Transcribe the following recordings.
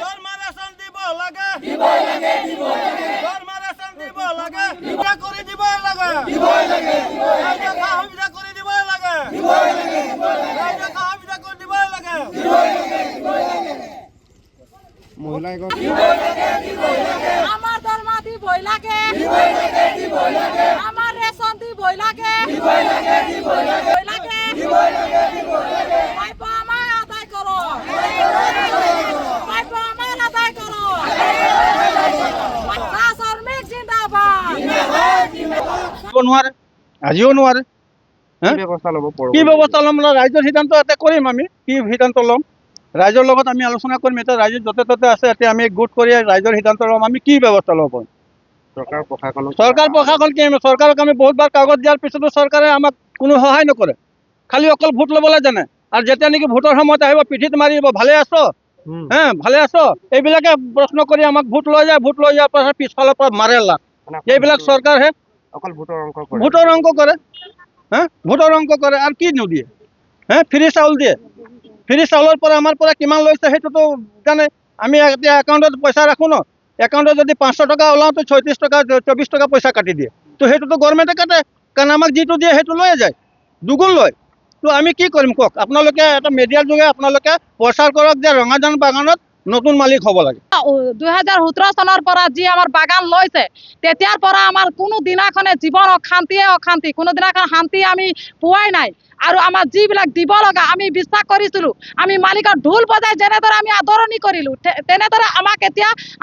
দৰমহা ৰেচন দিব লাগে দৰমহা ৰেচন দিব লাগে কৰি দিবই লাগে ৰাইজক সুবিধা কৰি দিবই লাগে ৰাইজক সুবিধা কৰি দিবই লাগে মহিলা আমার দরমা দিবই লাগে আমার রেশন দিবই লাগে পাইপ আমার আদায় করো পাইপ আমার আদায় করো শ্রমিক জিন্দাবাদ নোৱাৰে আজিও নোৱাৰে কি ব্যৱস্থা ল'ম ৰাইজৰ সিদ্ধান্ত এটা কৰিম আমি কি সিদ্ধান্ত ল'ম ৰাইজৰ লগত আমি আলোচনা কৰিম এতিয়া ৰাইজ য'তে ত'তে আছে এতিয়া আমি গোট কৰি ৰাইজৰ সিদ্ধান্ত ল'ম আমি কি ব্যৱস্থা ল'ব পাৰিম চৰকাৰ প্ৰশাসন কি চৰকাৰক আমি বহুতবাৰ কাগজ দিয়াৰ পিছতো চৰকাৰে আমাক কোনো সহায় নকৰে খালি অকল ভোট ল'বলৈ জানে আৰু যেতিয়া নেকি ভোটৰ সময়ত আহিব পিঠিত মাৰিব ভালে আছ ভালে আছ এইবিলাকে প্ৰশ্ন কৰি আমাক ভোট লৈ যায় ভোট লৈ যোৱাৰ পাছত পিছফালৰ পৰা মাৰে লাখ এইবিলাক চৰকাৰহে অকল ভোটৰ অংক কৰে ভোটৰ অংক কৰে আৰু কি নিদিয়ে ফ্ৰী চাউল দিয়ে ফ্ৰী চাউলৰ পৰা আমাৰ পৰা কিমান লৈছে সেইটোতো জানে আমি এতিয়া একাউণ্টত পইচা ৰাখোঁ ন একাউণ্টত যদি 500 টকা ওলাওঁ তো 36 টকা 24 টকা পইচা কাটি দিয়ে তো সেইটোতো গভৰ্ণমেণ্টে কাটে কাৰণ আমাক যিটো দিয়ে সেইটো লৈয়ে যায় দুগুণ লয় তো আমি কি কৰিম কওক আপোনালোকে এটা মিডিয়াৰ যোগে আপোনালোকে প্ৰচাৰ কৰক যে ৰঙাজান বাগানত নতুন মালিক হ'ব লাগে 2017 চনৰ পৰা যি আমাৰ বাগান লৈছে তেতিয়াৰ পৰা আমাৰ কোনো দিনাখনে জীৱন অশান্তি কোনো দিনাখন শান্তি আমি পোৱাই নাই আৰু আমাৰ যিবিলাক দিব লগা আমি বিশ্বাস কৰিছিলোঁ আমি মালিকৰ ঢোল বজাই যেনেদৰে আমি আদৰণি কৰিলোঁ তেনেদৰে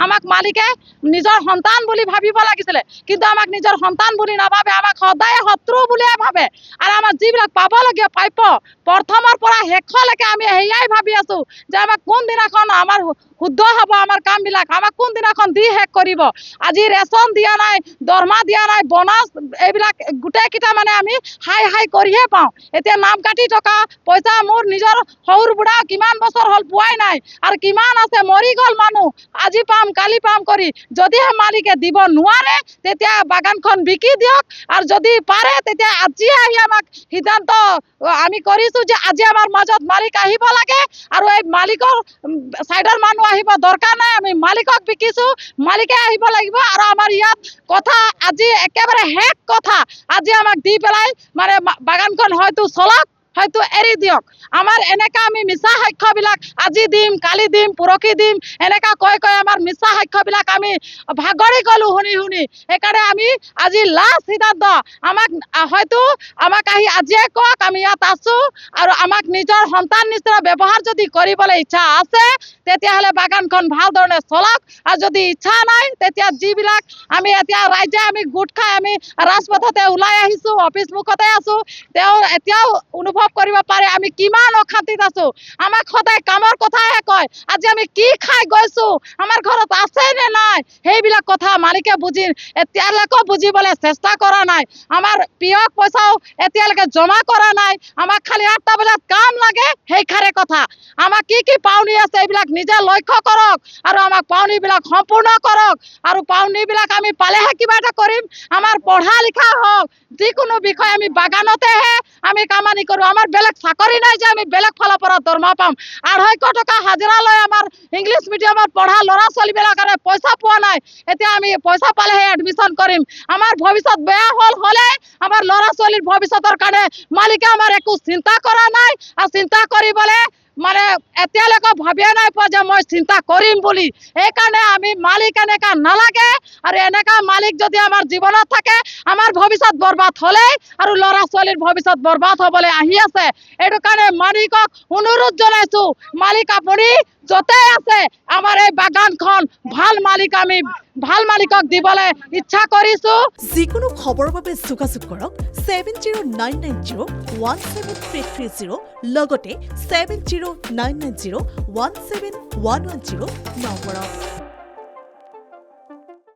আমাক মালিকে নিজৰ সন্তান বুলি ভাবিব লাগিছিলে কিন্তু আমাক নিজৰ সন্তান বুলি নাভাবে আমাক সদায় শত্ৰু বুলিয়ে ভাবে আৰু আমাৰ যিবিলাক পাবলগীয়া প্ৰাপ্য প্ৰথমৰ পৰা শেষলৈকে আমি সেয়াই ভাবি আছোঁ যে আমাক কোন দিনাখন আমাৰ শুদ্ধ হ'ব আমাৰ কামবিলাক আমাক কোন দিনাখন দি শেষ কৰিব আজি ৰেচন দিয়া নাই দৰমহা দিয়া নাই বনাছ এইবিলাক গোটেইকেইটা মানে আমি হাই কৰিহে পাওঁ এতিয়া নাম কাটি থকা পইচা মোৰ নিজৰ সৰু বুঢ়া কিমান বছৰ হ'ল পোৱাই নাই আৰু কিমান আছে মৰি গ'ল মানুহ আজি পাম কালি পাম কৰি যদিহে মালিকে দিব নোৱাৰে তেতিয়া বাগানখন বিকি দিয়ক আৰু যদি পাৰে তেতিয়া আজি আহি আমাক সিদ্ধান্ত আমি কৰিছোঁ যে আজি আমাৰ মাজত মালিক আহিব লাগে আৰু এই মালিকৰ চাইডৰ মানুহ আহিব দৰকাৰ নাই আমি মালিকক বিকিছোঁ মালিকে আহিব লাগিব আৰু আমাৰ ইয়াত কথা আজি একেবাৰে শেষ কথা আজি আমাক দি পেলাই মানে বাগানখন হয়তো চলক হয়তো এৰি দিয়ক আমাৰ এনেকা আমি মিছা সাক্ষ্যবিলাক আজি দিম কালি দিম পৰহি দিম এনেকা কৈ আমাৰ মিছা সাক্ষ্যবিলাক আমি ভাগৰি গ'লোঁ শুনি সেইকাৰণে আমি আজি লাষ্ট সিদ্ধান্ত হয়তো আমাক আহি আজিয়ে কওক আমি ইয়াত আছোঁ আৰু আমাক নিজৰ সন্তান নিচিনা ব্যৱহাৰ যদি কৰিবলৈ ইচ্ছা আছে তেতিয়াহ'লে বাগানখন ভাল ধৰণে চলক আৰু যদি ইচ্ছা নাই তেতিয়া যিবিলাক আমি এতিয়া ৰাইজে আমি গোট খাই আমি ৰাজপথতে ওলাই আহিছোঁ অফিচ মুখতে আছোঁ তেওঁ এতিয়াও অনুভৱ কৰিব পাৰে আমি কিমান অশান্তিত আছোঁ আমাক সদায় কামৰ কথাহে কয় আজি আমি কি খাই গৈছোঁ আমাৰ ঘৰত আছে নে নাই সেইবিলাক কথা মালিকে এতিয়ালৈকে বুজিবলৈ চেষ্টা কৰা নাই আমাৰ পিয়ক পইচাও এতিয়ালৈকে জমা কৰা নাই আমাক খালি 8টা বজাত কাম লাগে সেইখাৰে কথা আমাক কি পাওনি আছে এইবিলাক নিজে লক্ষ্য কৰক আৰু আমাক পাওনিবিলাক সম্পূৰ্ণ কৰক আৰু পাওনিবিলাক আমি পালেহে কিবা এটা কৰিম আমাৰ পঢ়া লিখা হওক যিকোনো বিষয় আমি বাগানতেহে আমি কামানি কৰোঁ আমাৰ বেলেগ চাকৰি নাই যে আমি বেলেগ ফালৰ পৰা দৰমহা পাম 250 টকা হাজিৰা লৈ আমাৰ ইংলিছ মিডিয়ামত পঢ়া ল'ৰা ছোৱালীবিলাকে পইচা পোৱা নাই এতিয়া আমি পইচা পালেহে এডমিশ্যন কৰিম আমাৰ ভৱিষ্যত বেয়া হ'লে আমাৰ ল'ৰা ছোৱালীৰ ভৱিষ্যতৰ কাৰণে মালিকে আমাৰ একো চিন্তা কৰা নাই আৰু চিন্তা কৰিবলৈ মানে এতিয়ালৈকে ভাবিয়া নাই পোৱা যে মই চিন্তা কৰিম বুলি সেইকাৰণে আমি মালিক এনেকা নালাগে আৰু এনেকা মালিক যদি আমাৰ জীৱনত থাকে আমাৰ ভৱিষ্যত বৰবাদ হ'লে আৰু ল'ৰা ছোৱালীৰ ভৱিষ্যত বৰবাদ হ'বলৈ আহি আছে এইটো কাৰণে মালিকক অনুৰোধ জনাইছোঁ মালিক আপুনি য'তে আছে আমাৰ এই বাগানখন ভাল মালিকক দিবলৈ ইচ্ছা কৰিছোঁ যিকোনো খবৰৰ বাবে যোগাযোগ কৰক 7099017330 লগতে 7099017110 নম্বৰত